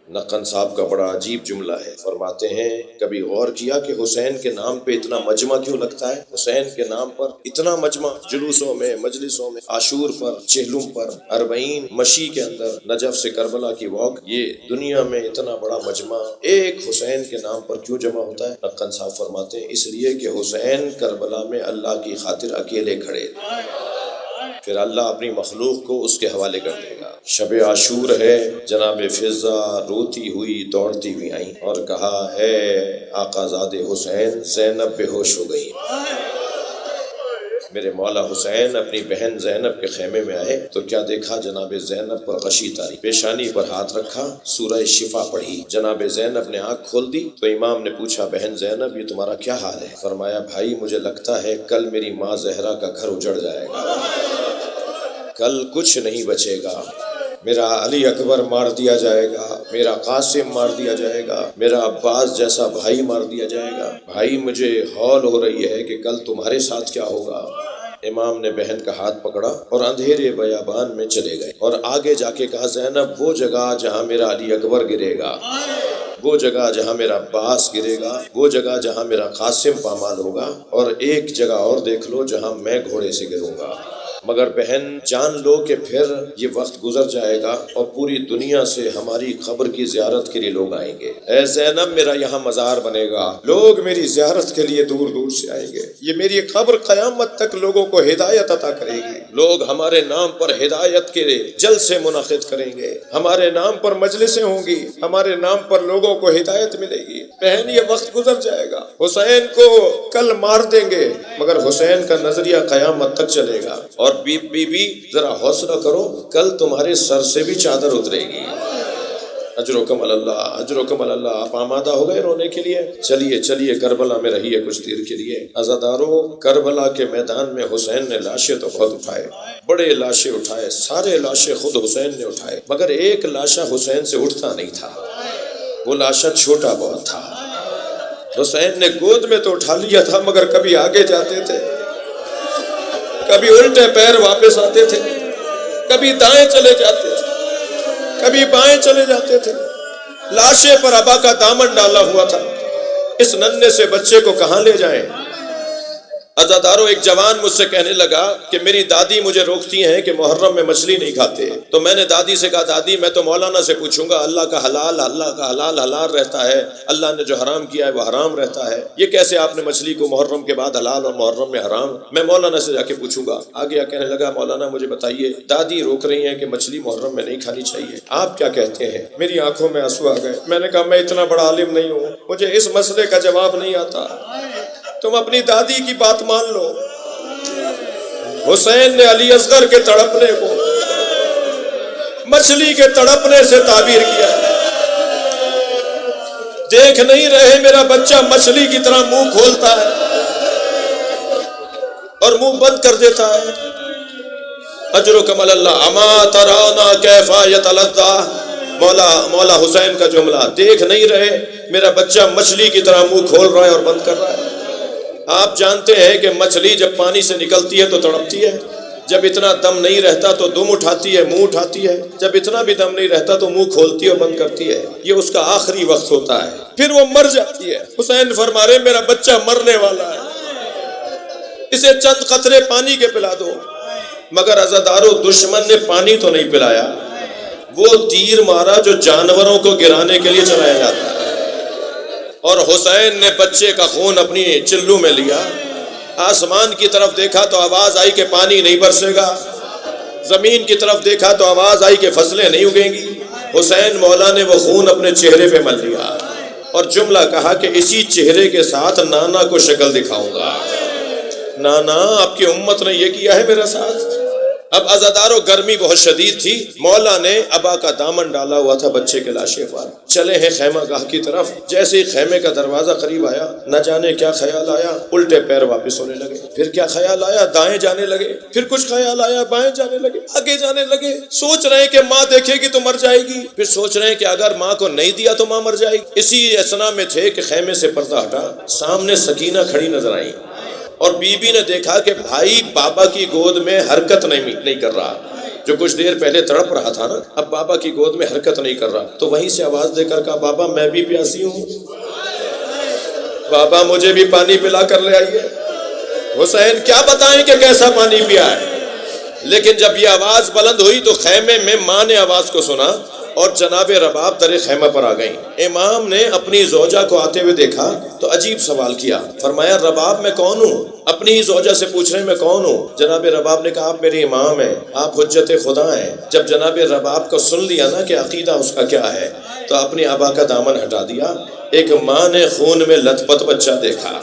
نقن صاحب کا بڑا عجیب جملہ ہے، فرماتے ہیں کبھی غور کیا کہ حسین کے نام پہ اتنا مجمع کیوں لگتا ہے؟ حسین کے نام پر اتنا مجمع، جلوسوں میں، مجلسوں میں، عاشور پر، چہلم پر، اربعین، مشی کے اندر، نجف سے کربلا کی واک، یہ دنیا میں اتنا بڑا مجمع ایک حسین کے نام پر کیوں جمع ہوتا ہے؟ نقن صاحب فرماتے ہیں اس لیے کہ حسین کربلا میں اللہ کی خاطر اکیلے کھڑے تھے، پھر اللہ اپنی مخلوق کو اس کے حوالے کر دے گا۔ شب عاشور ہے، جناب فضہ روتی ہوئی دوڑتی ہوئی آئیں اور کہا ہے آقا زاد حسین زینب بے ہوش ہو گئی۔ میرے مولا حسین اپنی بہن زینب کے خیمے میں آئے تو کیا دیکھا؟ جناب زینب پر غشی تاری، پیشانی پر ہاتھ رکھا، سورہ شفا پڑھی۔ جناب زینب نے آنکھ کھول دی تو امام نے پوچھا بہن زینب یہ تمہارا کیا حال ہے؟ فرمایا بھائی مجھے لگتا ہے کل میری ماں زہرا کا گھر اجڑ جائے گا، کل کچھ نہیں بچے گا، میرا علی اکبر مار دیا جائے گا، میرا قاسم مار دیا جائے گا، میرا عباس جیسا بھائی مار دیا جائے گا، بھائی مجھے ہول ہو رہی ہے کہ کل تمہارے ساتھ کیا ہوگا۔ امام نے بہن کا ہاتھ پکڑا اور اندھیرے بیابان میں چلے گئے اور آگے جا کے کہا زینب وہ جگہ جہاں میرا علی اکبر گرے گا، وہ جگہ جہاں میرا عباس گرے گا، وہ جگہ جہاں میرا قاسم پامال ہوگا، اور ایک جگہ اور دیکھ لو جہاں میں گھوڑے سے گروں گا، مگر بہن جان لو کہ پھر یہ وقت گزر جائے گا اور پوری دنیا سے ہماری قبر کی زیارت کے لیے لوگ آئیں گے۔ اے زینب میرا یہاں مزار بنے گا، لوگ میری زیارت کے لیے دور دور سے آئیں گے، یہ میری قبر قیامت تک لوگوں کو ہدایت عطا کرے گی، لوگ ہمارے نام پر ہدایت کے جلسے منعقد کریں گے، ہمارے نام پر مجلسیں ہوں گی، ہمارے نام پر لوگوں کو ہدایت ملے گی۔ بہن یہ وقت گزر جائے گا، حسین کو کل مار دیں گے مگر حسین کا نظریہ قیامت تک چلے گا، اور بی بی ذرا حوصلہ کرو کل تمہارے سر سے بھی چادر اترے گی۔ اجرکم اللہ، اجرکم اللہ۔ آپ آمادہ ہو گئے رونے کے لیے؟ چلیے چلیے کربلا میں رہیے کچھ دیر کے لیے۔ عزادارو کربلا کے میدان میں حسین نے لاشیں تو بہت اٹھائے، بڑے لاشیں اٹھائے، سارے لاشیں خود حسین نے اٹھائے، مگر ایک لاشا حسین سے اٹھتا نہیں تھا، وہ لاشا چھوٹا بہت تھا۔ حسین نے گود میں تو اٹھا لیا تھا مگر کبھی آگے جاتے تھے، کبھی الٹے پیر واپس آتے تھے، کبھی دائیں چلے جاتے تھے، کبھی بائیں چلے جاتے تھے، لاشے پر ابا کا دامن ڈالا ہوا تھا، اس ننھے سے بچے کو کہاں لے جائیں؟ عزادارو ایک جوان مجھ سے کہنے لگا کہ میری دادی مجھے روکتی ہیں کہ محرم میں مچھلی نہیں کھاتے، تو میں نے دادی سے کہا دادی میں تو مولانا سے پوچھوں گا، اللہ کا حلال حلال رہتا ہے، اللہ نے جو حرام کیا ہے وہ حرام رہتا ہے، یہ کیسے آپ نے مچھلی کو محرم کے بعد حلال اور محرم میں حرام؟ میں مولانا سے جا کے پوچھوں گا۔ آگے کہنے لگا مولانا مجھے بتائیے دادی روک رہی ہیں کہ مچھلی محرم میں نہیں کھانی چاہیے، آپ کیا کہتے ہیں؟ میری آنکھوں میں آنسو آ گئے، میں نے کہا میں اتنا بڑا عالم نہیں ہوں، مجھے اس مسئلے کا جواب نہیں آتا، تم اپنی دادی کی بات مان لو۔ حسین نے علی اصغر کے تڑپنے کو مچھلی کے تڑپنے سے تعبیر کیا، دیکھ نہیں رہے میرا بچہ مچھلی کی طرح منہ کھولتا ہے اور منہ بند کر دیتا ہے۔ اجرکم اللہ اما ترانا کیف یتلذا، مولا حسین کا جملہ، دیکھ نہیں رہے میرا بچہ مچھلی کی طرح منہ کھول رہا ہے اور بند کر رہا ہے۔ آپ جانتے ہیں کہ مچھلی جب پانی سے نکلتی ہے تو تڑپتی ہے، جب اتنا دم نہیں رہتا تو دم اٹھاتی ہے، منہ اٹھاتی ہے، جب اتنا بھی دم نہیں رہتا تو منہ کھولتی ہے اور بند کرتی ہے، یہ اس کا آخری وقت ہوتا ہے، پھر وہ مر جاتی ہے۔ حسین فرما رہے میرا بچہ مرنے والا ہے، اسے چند قطرے پانی کے پلا دو، مگر عزادارو دشمن نے پانی تو نہیں پلایا، وہ تیر مارا جو جانوروں کو گرانے کے لیے چلایا جاتا ہے، اور حسین نے بچے کا خون اپنی چلو میں لیا، آسمان کی طرف دیکھا تو آواز آئی کہ پانی نہیں برسے گا، زمین کی طرف دیکھا تو آواز آئی کہ فصلیں نہیں اگیں گی، حسین مولا نے وہ خون اپنے چہرے پہ مل لیا اور جملہ کہا کہ اسی چہرے کے ساتھ نانا کو شکل دکھاؤں گا، نانا آپ کی امت نے یہ کیا ہے میرے ساتھ۔ اب عزادارو گرمی بہت شدید تھی، مولا نے ابا کا دامن ڈالا ہوا تھا بچے کے لاشے پر، چلے ہیں خیمہ گاہ کی طرف، جیسے ہی خیمے کا دروازہ قریب آیا نہ جانے کیا خیال آیا، الٹے پیر واپس ہونے لگے، پھر کیا خیال آیا، دائیں جانے لگے، پھر کچھ خیال آیا بائیں جانے لگے، آگے جانے لگے، سوچ رہے ہیں کہ ماں دیکھے گی تو مر جائے گی، پھر سوچ رہے ہیں کہ اگر ماں کو نہیں دیا تو ماں مر جائے گی۔ اسی اثنا میں تھے کہ خیمے سے پردہ ہٹا، سامنے سکینہ کھڑی نظر آئی، اور بی بی نے دیکھا کہ بھائی بابا کی گود میں حرکت نہیں کر رہا، جو کچھ دیر پہلے تڑپ رہا تھا نا، اب بابا کی گود میں حرکت نہیں کر رہا، تو وہیں سے آواز دے کر کہا بابا میں بھی پیاسی ہوں، بابا مجھے بھی پانی پلا کر لے آئیے۔ حسین کیا بتائیں کہ کیسا پانی پیا ہے، لیکن جب یہ آواز بلند ہوئی تو خیمے میں ماں نے آواز کو سنا اور جناب رباب در خیمہ پر آ گئیں۔ امام نے اپنی زوجہ کو آتے ہوئے دیکھا تو عجیب سوال کیا، فرمایا رباب میں کون ہوں؟ اپنی ہی زوجہ سے پوچھ رہے ہیں میں کون ہوں؟ جناب رباب نے کہا آپ میری امام ہیں، آپ حجت خدا ہیں۔ جب جناب رباب کو سن لیا نا کہ عقیدہ اس کا کیا ہے، تو اپنی آبا کا دامن ہٹا دیا۔ ایک ماں نے خون میں لت پت بچہ دیکھا،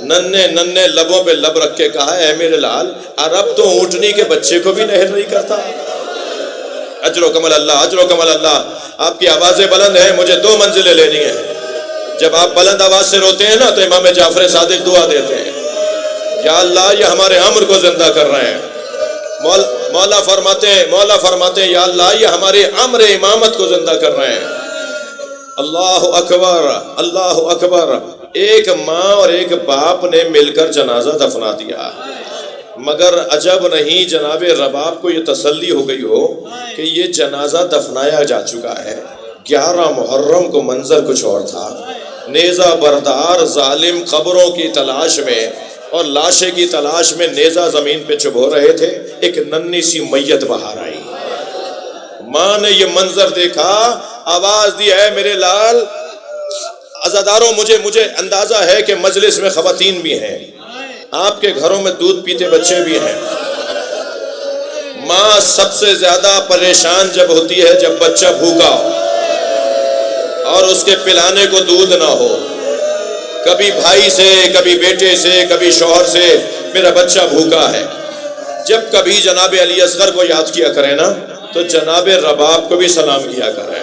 ننے ننے لبوں پہ لب رکھ کے کہا اے میرے لال، عرب تو اونٹنی کے بچے کو بھی نہر نہیں کرتا۔ اجر و کمل اللہ، اجر و کمل اللہ۔ آپ کی آوازیں بلند ہیں، مجھے 2 منزلیں لینی ہیں۔ جب آپ بلند آواز سے روتے ہیں نا تو امام جعفر صادق دعا دیتے ہیں، یا اللہ یہ ہمارے امر کو زندہ کر رہے ہیں۔ مولا فرماتے ہیں یا اللہ یہ ہمارے امر امامت کو زندہ کر رہے ہیں۔ اللہ اکبر، اللہ اکبر۔ ایک ماں اور ایک باپ نے مل کر جنازہ دفنا دیا، مگر عجب نہیں جناب رباب کو یہ تسلی ہو گئی ہو کہ یہ جنازہ دفنایا جا چکا ہے۔ 11 محرم کو منظر کچھ اور تھا، نیزہ بردار ظالم قبروں کی تلاش میں اور لاشیں کی تلاش میں نیزہ زمین پہ چبھو رہے تھے، ایک ننھی سی میت باہر آئی۔ ماں نے یہ منظر دیکھا، آواز دی ہے میرے لال عزاداروں، مجھے اندازہ ہے کہ مجلس میں خواتین بھی ہیں، آپ کے گھروں میں دودھ پیتے بچے بھی ہیں۔ ماں سب سے زیادہ پریشان جب ہوتی ہے جب بچہ بھوکا ہو اور اس کے پلانے کو دودھ نہ ہو، کبھی بھائی سے، کبھی بیٹے سے، کبھی شوہر سے میرا بچہ بھوکا ہے۔ جب کبھی جناب علی اصغر کو یاد کیا کریں نا تو جناب رباب کو بھی سلام کیا کریں۔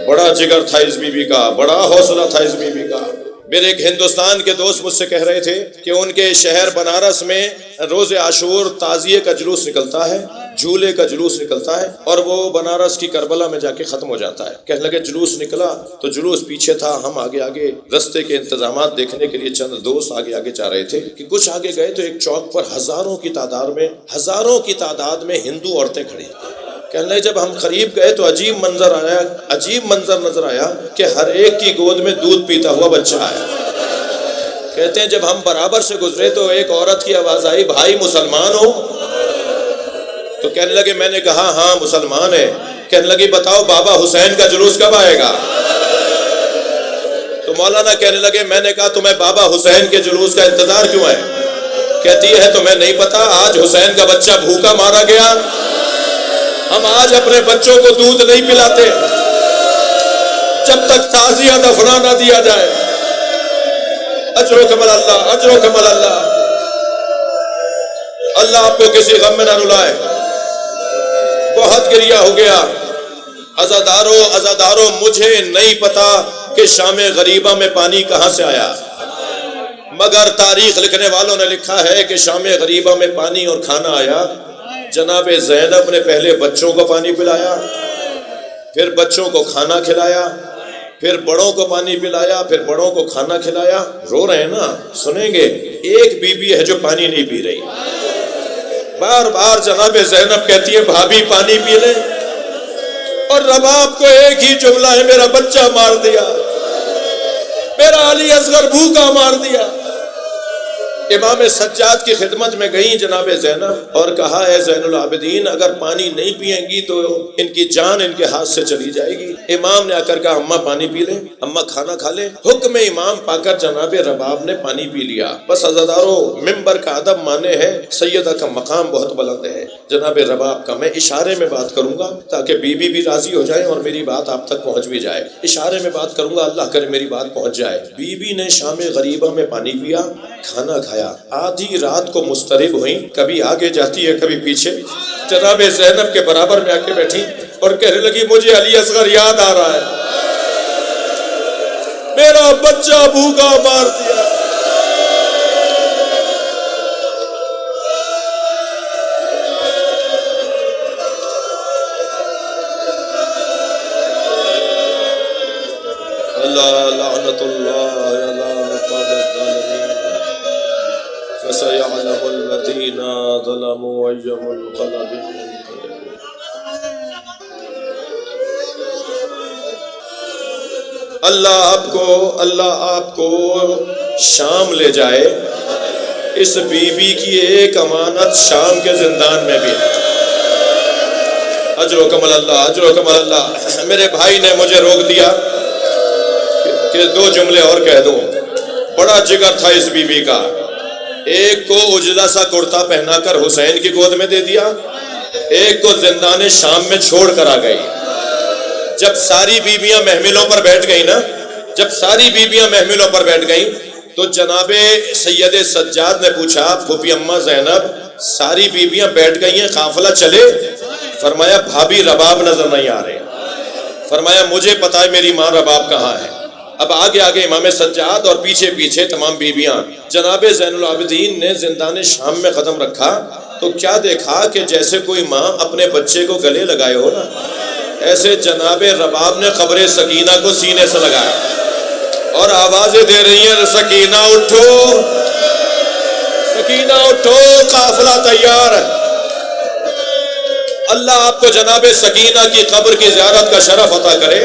بڑا جگر تھا اس بی بی کا، بڑا حوصلہ تھا اس بی بی کا۔ میرے ایک ہندوستان کے دوست مجھ سے کہہ رہے تھے کہ ان کے شہر بنارس میں روز عاشور تعزیے کا جلوس نکلتا ہے، جھولے کا جلوس نکلتا ہے، اور وہ بنارس کی کربلا میں جا کے ختم ہو جاتا ہے۔ کہنے لگے جلوس نکلا تو جلوس پیچھے تھا، ہم آگے رستے کے انتظامات دیکھنے کے لیے چند دوست آگے جا رہے تھے کہ کچھ آگے گئے تو ایک چوک پر ہزاروں کی تعداد میں ہندو عورتیں کھڑی۔ کہنے لگے جب ہم قریب گئے تو عجیب منظر نظر آیا کہ ہر ایک کی گود میں دودھ پیتا ہوا بچہ آیا۔ کہتے ہیں جب ہم برابر سے گزرے تو ایک عورت کی آواز آئی بھائی مسلمان ہو؟ تو کہنے لگے میں نے کہا ہاں مسلمان ہے۔ کہنے لگی بتاؤ بابا حسین کا جلوس کب آئے گا؟ تو مولانا کہنے لگے میں نے کہا تمہیں بابا حسین کے جلوس کا انتظار کیوں ہے؟ کہتی ہے تمہیں نہیں پتا آج حسین کا بچہ بھوکا مارا گیا، ہم آج اپنے بچوں کو دودھ نہیں پلاتے جب تک تعزیہ دفنا نہ دیا جائے۔ اجر و کمل اللہ، اجر و کمل اللہ۔ اللہ آپ کو کسی غم میں نہ رلائے۔ بہت گریہ ہو گیا۔ عزاداروں مجھے نہیں پتا کہ شام غریبہ میں پانی کہاں سے آیا، مگر تاریخ لکھنے والوں نے لکھا ہے کہ شام غریبہ میں پانی اور کھانا آیا۔ جناب زینب نے پہلے بچوں کو پانی پلایا، پھر بچوں کو کھانا کھلایا، پھر بڑوں کو پانی پلایا، پھر بڑوں کو کھانا کھلایا۔ رو رہے ہیں نا، سنیں گے۔ ایک بی بی ہے جو پانی نہیں پی رہی، بار بار جناب زینب کہتی ہے بھابھی پانی پی لیں، اور رباب کو ایک ہی جملہ ہے میرا بچہ مار دیا، میرا علی اصغر بھوکا مار دیا۔ امام سجاد کی خدمت میں گئیں جناب زینب اور کہا اے زین العابدین اگر پانی نہیں پیئیں گی تو ان کی جان ان کے ہاتھ سے چلی جائے گی۔ امام نے آ کر کہا اماں پانی پی لیں، اماں کھانا کھا لیں۔ حکم امام پا کر جناب رباب نے پانی پی لیا۔ بس عزاداروں ممبر کا ادب مانے ہے، سیدہ کا مقام بہت بلند ہے۔ جناب رباب کا میں اشارے میں بات کروں گا تاکہ بی بی بھی راضی ہو جائیں اور میری بات آپ تک پہنچ بھی جائے۔ اشارے میں بات کروں گا، اللہ کرے میری بات پہنچ جائے۔ بی بی نے شام غریبہ میں پانی پیا، کھانا کھایا، آدھی رات کو مضطرب ہوئیں، کبھی آگے جاتی ہے کبھی پیچھے۔ جناب زینب کے برابر میں آ کے بیٹھی اور کہنے لگی مجھے علی اصغر یاد آ رہا ہے، میرا بچہ بھوکا مار دیا۔ لعنت اللہ علی قوم الظالمین فسيعلم الذين ظلموا أي منقلب ينقلبون اللہ آپ کو شام لے جائے. اس بی بی کی ایک امانت شام کے زندان میں بھی ہے. اجر و کمل اللہ، اجر و کمل اللہ. میرے بھائی نے مجھے روک دیا کہ 2 جملے اور کہہ دوں. بڑا جگر تھا اس بی بی کا. ایک کو اجلا سا کرتا پہنا کر حسین کی گود میں دے دیا، ایک کو زندان شام میں چھوڑ کر آ گئی. جب ساری بیویاں محملوں پر بیٹھ گئی نا، جب ساری بیویاں محملوں پر بیٹھ گئیں تو جناب سید سجاد نے پوچھا پھوپھی اماں زینب ساری بیویاں بیٹھ گئی ہیں، قافلہ چلے؟ فرمایا بھابھی رباب نظر نہیں آ رہے. فرمایا مجھے پتا ہے میری ماں رباب کہاں ہے. اب آگے آگے امام سجاد اور پیچھے پیچھے تمام بیویاں. جناب زین العابدین نے زندان شام میں قدم رکھا تو کیا دیکھا کہ جیسے کوئی ماں اپنے بچے کو گلے لگائے ہو نا، ایسے جناب رباب نے قبر سکینہ کو سینے سے لگایا اور آوازیں دے رہی ہیں سکینہ اٹھو، سکینہ اٹھو، قافلہ تیار ہے. اللہ آپ کو جناب سکینہ کی قبر کی زیارت کا شرف عطا کرے.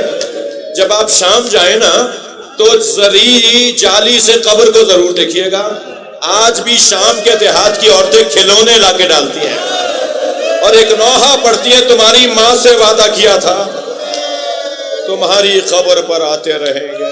جب آپ شام جائیں نا تو زرعی جالی سے قبر کو ضرور دیکھیے گا. آج بھی شام کے دیہات کی عورتیں کھلونے لا کے ڈالتی ہیں اور ایک نوحہ پڑھتی ہیں تمہاری ماں سے وعدہ کیا تھا تمہاری قبر پر آتے رہیں گے.